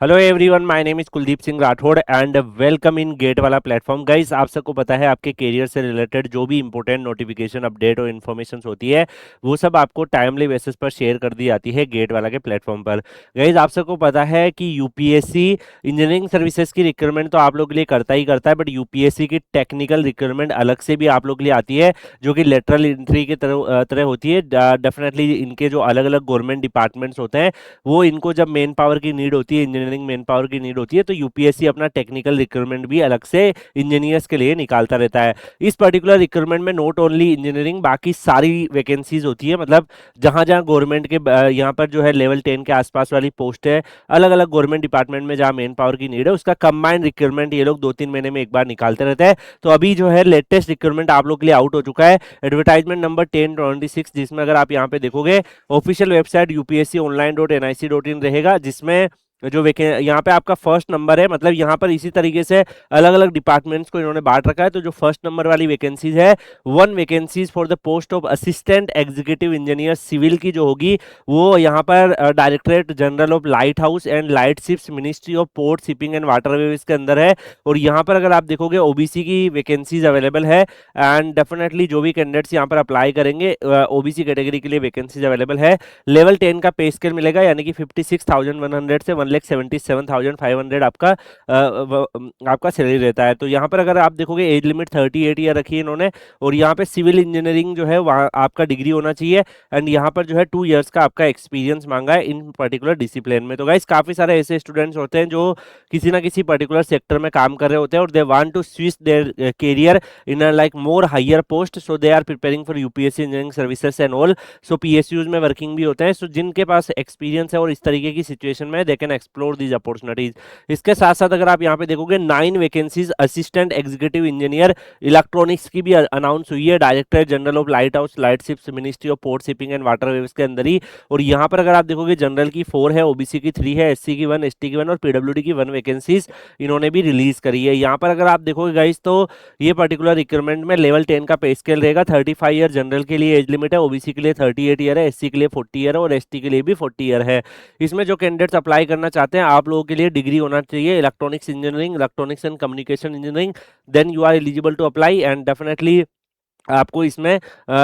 Hello everyone, my name is Kuldeep Singh Rathore and welcome in GATE वाला platform. Guys, आप सबको पता है आपके करियर से रिलेटेड जो भी इंपॉर्टेंट नोटिफिकेशन, अपडेट और इन्फॉर्मेशन होती है वो सब आपको टाइमली बेसिस पर शेयर कर दी जाती है गेट वाला के प्लेटफॉर्म पर। गाइस, आप सबको पता है कि यूपीएससी इंजीनियरिंग सर्विसेज की रिक्वायरमेंट तो आप लोग के लिए करता है, बट यूपीएससी की टेक्निकल रिक्वायरमेंट अलग से भी आप लोग के लिए आती है, जो कि लेटरल एंट्री की तरह होती है। डेफिनेटली इनके जो अलग अलग गवर्नमेंट डिपार्टमेंट्स होते हैं वो इनको जब मेन पावर की नीड होती है, इंजीनियरिंग मेन पावर की नीड होती है, तो यूपीएससी अपना टेक्निकल रिक्रूटमेंट भी अलग से इंजीनियर्स के लिए निकालता रहता है। इस पर्टिकुलर रिक्रूटमेंट में नॉट ओनली इंजीनियरिंग, बाकी सारी वैकेंसीज होती है। मतलब जहां जहां गवर्नमेंट के यहाँ पर जो है लेवल 10 के आसपास वाली पोस्ट है, अलग अलग गवर्नमेंट डिपार्टमेंट में जहां मेन पावर की नीड है, उसका कंबाइंड रिक्रूटमेंट ये लोग 2-3 महीने में एक बार निकालते रहते हैं। तो अभी जो है लेटेस्ट रिक्रूटमेंट आप लोग के लिए आउट हो चुका है, एडवर्टाइजमेंट नंबर 1026, जिसमें अगर आप यहाँ पे देखोगे ऑफिशियल वेबसाइट upsconline.nic.in रहेगा, जिसमें जो यहाँ पे आपका फर्स्ट नंबर है। मतलब यहाँ पर इसी तरीके से अलग अलग डिपार्टमेंट्स को इन्होंने बांट रखा है। तो जो फर्स्ट नंबर वाली वैकेंसीज है, 1 vacancies for the post of assistant executive engineer civil की जो होगी, वो यहाँ पर directorate general of light house and light ships, ministry of port shipping and waterways के अंदर है। और यहाँ पर अगर आप देखोगे ओबीसी की वैकेंसीज अवेलेबल है, एंड डेफिनेटली जो भी कैंडिडेट्स यहाँ पर अप्लाई करेंगे ओबीसी कैटेगरी के लिए वैकेंसीज अवेलेबल है। लेवल 10 का पे स्केल मिलेगा, यानी कि 56,100 से 1,77,500 आपका सैलरी रहता है। तो यहाँ पर अगर आप देखोगे एज लिमिट 38 ईयर रखी है इन्होंने, और यहाँ पे सिविल इंजीनियरिंग जो है वहाँ आपका डिग्री होना चाहिए, एंड यहाँ पर जो है 2 इयर्स का आपका एक्सपीरियंस मांगा है इन पर्टिकुलर डिसिप्लिन में। तो गाइस, काफी सारे ऐसे स्टूडेंट्स होते हैं जो किसी ना किसी पर्टिकुलर सेक्टर में काम कर रहे होते हैं, और they want to switch their career in a like more higher post, so they are preparing for UPSC engineering services and all. So PSUs में वर्किंग भी होते हैं। सो जिनके पास एक्सपीरियंस है और इस तरीके की सिचुएशन में they can explore these opportunities. इसके साथ साथ अगर आप यहाँ पे देखोगे 9 vacancies assistant executive engineer electronics की भी अनाउंस हुई है, director general of light house light ships, ministry of port shipping and waterways के अंदर ही। और यहाँ पर अगर आप देखोगे जनरल की 4 है, ओबीसी की 3 है, एससी की 1, एसटी की 1 और पीडब्ल्यूडी की 1 वैकेंसीज इन्होंने भी रिलीज करी है। यहाँ पर अगर आप देखोगे गाइस, तो ये पर्टिकुलर रिक्रूटमेंट में लेवल 10 का पे स्केल रहेगा। 35 ईयर जनरल के लिए एज लिमिट है, ओबीसी के लिए 38 ईयर है, एससी के लिए 40 ईयर है और एसटी के लिए भी 40 ईयर है। इसमें जो कैंडिडेट्स अप्लाई करना चाहते हैं, आप लोगों के लिए डिग्री होना चाहिए electronics engineering, electronics and communication engineering, then you are eligible to apply, and definitely आपको इसमें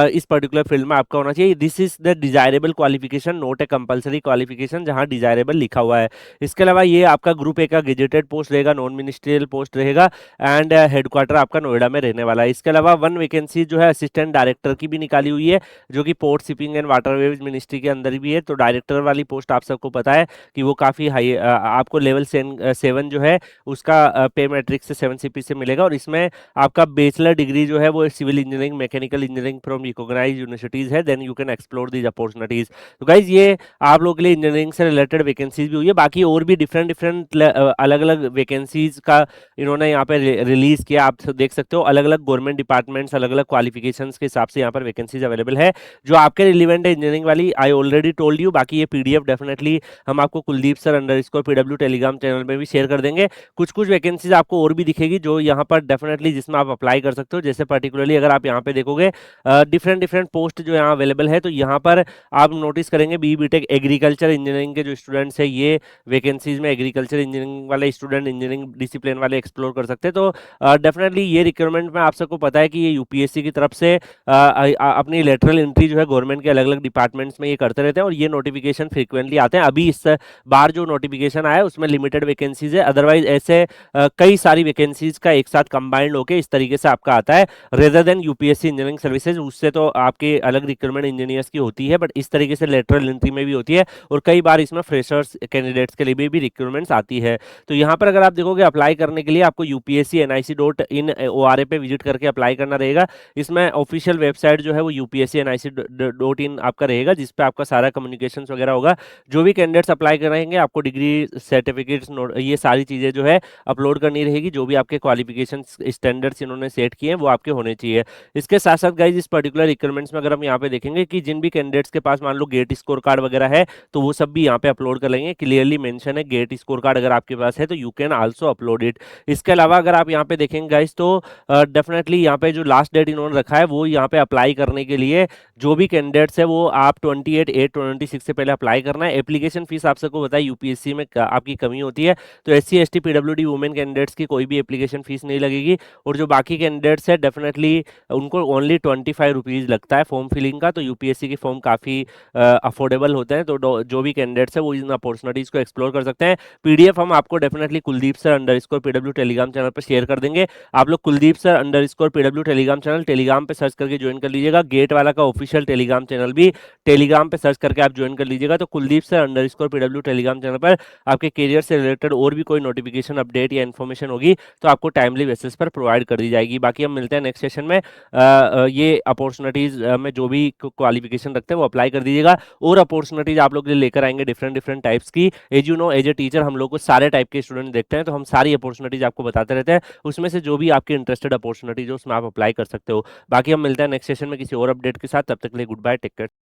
इस पर्टिकुलर फील्ड में आपका होना चाहिए। This is the desirable qualification, not a compulsory qualification, जहां डिजायरेबल लिखा हुआ है। इसके अलावा ये आपका ग्रुप ए का गेजेटेड पोस्ट रहेगा, नॉन मिनिस्ट्रियल पोस्ट रहेगा, एंड हेडक्वार्टर आपका नोएडा में रहने वाला है। इसके अलावा 1 वैकेंसी जो है असिस्टेंट डायरेक्टर की भी निकाली हुई है, जो कि port shipping and waterways ministry के अंदर भी है। तो डायरेक्टर वाली पोस्ट आप सबको पता है कि वो काफी हाई, आपको लेवल 7 जो है उसका पे मैट्रिक्स से 7 CP से मिलेगा, और इसमें आपका बैचलर डिग्री जो है वो civil engineering mechanical engineering from recognised universities है, then you can explore these opportunities. तो गाइज, ये आप लोगों के लिए इंजीनियरिंग से रिलेटेड वैकेंसीज भी हुई है। बाकी और भी डिफरेंट डिफरेंट अलग अलग वैकेंसीज का इन्होंने यहाँ पे रिलीज किया। आप देख सकते हो अलग अलग गवर्नमेंट डिपार्टमेंट्स, अलग अलग क्वालिफिकेशंस के हिसाब से यहाँ पर वैकेंसीज अवेलेबल है जो आपके रिलेवेंट है इंजीनियरिंग वाली। I already told you. बाकी ये पीडीएफ डेफिनेटली हम आपको Kuldeep sir _PW Telegram channel में भी शेयर कर देंगे। कुछ कुछ वैकेंसीज आपको और भी दिखेगी जो यहाँ पर डेफिनेटली जिसमें आप अप्लाई कर सकते हो। जैसे पर्टिकुलरली अगर आप यहाँ पे देखोगे डिफरेंट डिफरेंट पोस्ट जो यहाँ अवेलेबल है, तो यहाँ पर आप नोटिस करेंगे बीटेक एग्रीकल्चर इंजीनियरिंग के जो स्टूडेंट्स है, ये वैकेंसीज में एग्रीकल्चर इंजीनियरिंग वाले स्टूडेंट इंजीनियरिंग डिसिप्लिन वाले एक्सप्लोर कर सकते हैं। तो डेफिनेटली ये रिक्वायरमेंट में आप सबको पता है कि ये यूपीएससी की तरफ से अपनी लेटरल एंट्री जो है गवर्नमेंट के अलग अलग डिपार्टमेंट्स में ये करते रहते हैं, और ये नोटिफिकेशन फ्रिक्वेंटली आते हैं। अभी इस बार जो नोटिफिकेशन आया है उसमें लिमिटेड वैकेंसीज है, अदरवाइज ऐसे कई सारी वैकेंसीज का एक साथ कंबाइंड होकर इस तरीके से आपका आता है, rather than UPSC engineering services. उससे तो आपके अलग रिक्रूटमेंट इंजीनियर्स की होती है, बट इस तरीके से लेटरल एंट्री में भी होती है, और कई बार इसमें फ्रेशर्स कैंडिडेट्स के लिए भी रिक्रूटमेंट्स आती है। तो यहाँ पर अगर आप देखोगे अप्लाई करने के लिए आपको upscnic.in ORA पे विजिट करके अप्लाई करना रहेगा। इसमें ऑफिशियल वेबसाइट जो है वो upscnic.in आपका रहेगा, जिसपे आपका सारा कम्युनिकेशन वगैरह होगा। जो भी कैंडिडेट्स अप्लाई कराएंगे आपको डिग्री सर्टिफिकेट्स ये सारी चीजें जो है अपलोड करनी रहेगी। जो भी आपके क्वालिफिकेशन स्टैंडर्ड्स इन्होंने सेट किए हैं वो आपके होने चाहिए। इसके साथ साथ गाइज इस पर्टिकुलर रिक्वायरमेंट्स में अगर हम यहाँ पे देखेंगे कि जिन भी कैंडिडेट्स के पास मान लो गेट स्कोर कार्ड वगैरह है तो वो सब भी यहाँ पे अपलोड कर लेंगे। क्लियरली मेंशन है गेट स्कोर कार्ड अगर आपके पास है तो you can also upload it. इसके अलावा अगर आप यहाँ पे देखेंगे गाइज तो डेफिनेटली यहाँ पे जो लास्ट डेट इन्होंने रखा है वो यहाँ पे अप्लाई करने के लिए जो भी कैंडिडेट्स है वो आप 28/8/26 से पहले अप्लाई करना है। एप्लीकेशन फीस आप सबको बताया यूपीएससी में आपकी कमी होती है, तो SC ST PWD women candidates की कोई भी एप्लीकेशन फीस नहीं लगेगी। और जो बाकी कैंडिडेट्स है डेफिनेटली उनको ओनली 25 रुपीज़ लगता है फॉर्म फिलिंग का। तो यूपीएससी के फॉर्म काफ़ी अफोर्डेबल होते हैं, तो जो भी कैंडिडेट्स है वो इन अपॉर्चुनिटीज़ को एक्सप्लोर कर सकते हैं। PDF हम आपको definitely Kuldeep sir _PW Telegram channel पर शेयर कर देंगे। आप लोग Kuldeep sir _PW Telegram channel Telegram पे सर्च करके ज्वाइन कर लीजिएगा। गेट वाला का ऑफिशियल टेलीग्राम चैनल भी टेलीग्राम पे सर्च करके आप ज्वाइन कर लीजिएगा। तो Kuldeep sir _PW Telegram channel पर आपके करियर से रिलेटेड और भी कोई नोटिफिकेशन अपडेट या इन्फॉर्मेशन होगी तो आपको टाइमली बेसिस पर प्रोवाइड कर दी जाएगी। बाकी हम मिलते हैं नेक्स्ट सेशन में। ये अपॉर्चुनिटीज में जो भी क्वालिफिकेशन रखते हैं वो अप्लाई कर दीजिएगा। और अपॉर्चुनिटीज आप लोग लेकर आएंगे डिफरेंट डिफरेंट टाइप्स की। As you know as a teacher हम लोग को सारे टाइप के स्टूडेंट देखते हैं, तो हम सारी अपॉर्चुनिटीज आपको बताते रहते हैं। उसमें से जो भी आपकी इंटरेस्टेड अपॉर्चुनिटीज हो उसमें आप अप्लाई कर सकते हो। बाकी हम मिलते हैं नेक्स्ट सेशन में किसी और अपडेट के साथ। तब तक के लिए गुड बाय, टेक केयर।